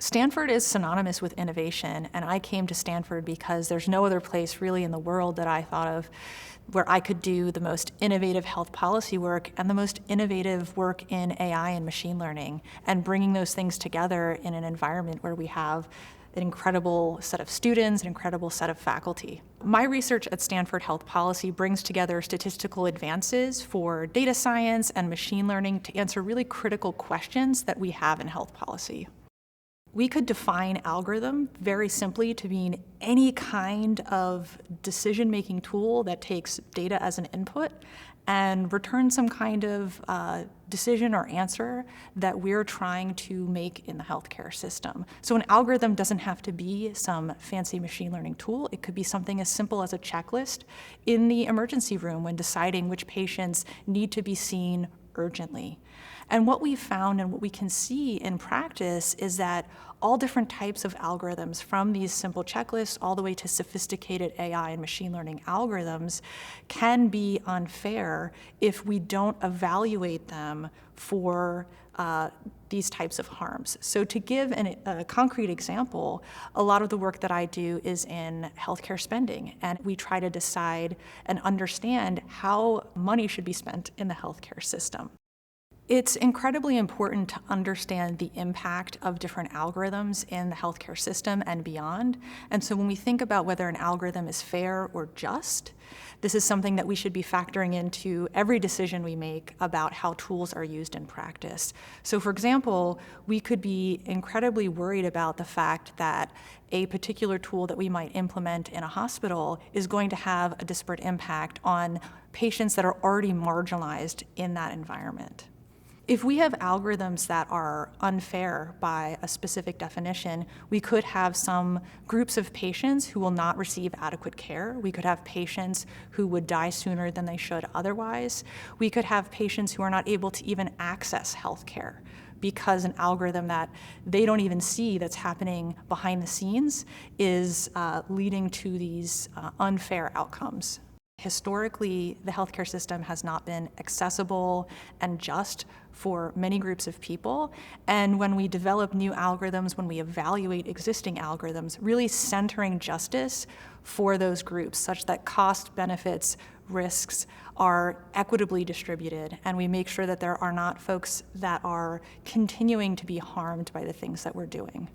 Stanford is synonymous with innovation, and I came to Stanford because there's no other place really in the world that I thought of where I could do the most innovative health policy work and the most innovative work in AI and machine learning, and bringing those things together in an environment where we have an incredible set of students, an incredible set of faculty. My research at Stanford Health Policy brings together statistical advances for data science and machine learning to answer really critical questions that we have in health policy. We could define algorithm very simply to mean any kind of decision-making tool that takes data as an input and returns some kind of decision or answer that we're trying to make in the healthcare system. So an algorithm doesn't have to be some fancy machine learning tool. It could be something as simple as a checklist in the emergency room when deciding which patients need to be seen urgently. And what we found and what we can see in practice is that all different types of algorithms, from these simple checklists all the way to sophisticated AI and machine learning algorithms, can be unfair if we don't evaluate them for these types of harms. So to give a concrete example, a lot of the work that I do is in healthcare spending, and we try to decide and understand how money should be spent in the healthcare system. It's incredibly important to understand the impact of different algorithms in the healthcare system and beyond. And so when we think about whether an algorithm is fair or just, this is something that we should be factoring into every decision we make about how tools are used in practice. So for example, we could be incredibly worried about the fact that a particular tool that we might implement in a hospital is going to have a disparate impact on patients that are already marginalized in that environment. If we have algorithms that are unfair by a specific definition, we could have some groups of patients who will not receive adequate care. We could have patients who would die sooner than they should otherwise. We could have patients who are not able to even access health care because an algorithm that they don't even see that's happening behind the scenes is leading to these unfair outcomes. Historically, the healthcare system has not been accessible and just for many groups of people. And when we develop new algorithms, when we evaluate existing algorithms, really centering justice for those groups such that cost, benefits, risks are equitably distributed, and we make sure that there are not folks that are continuing to be harmed by the things that we're doing.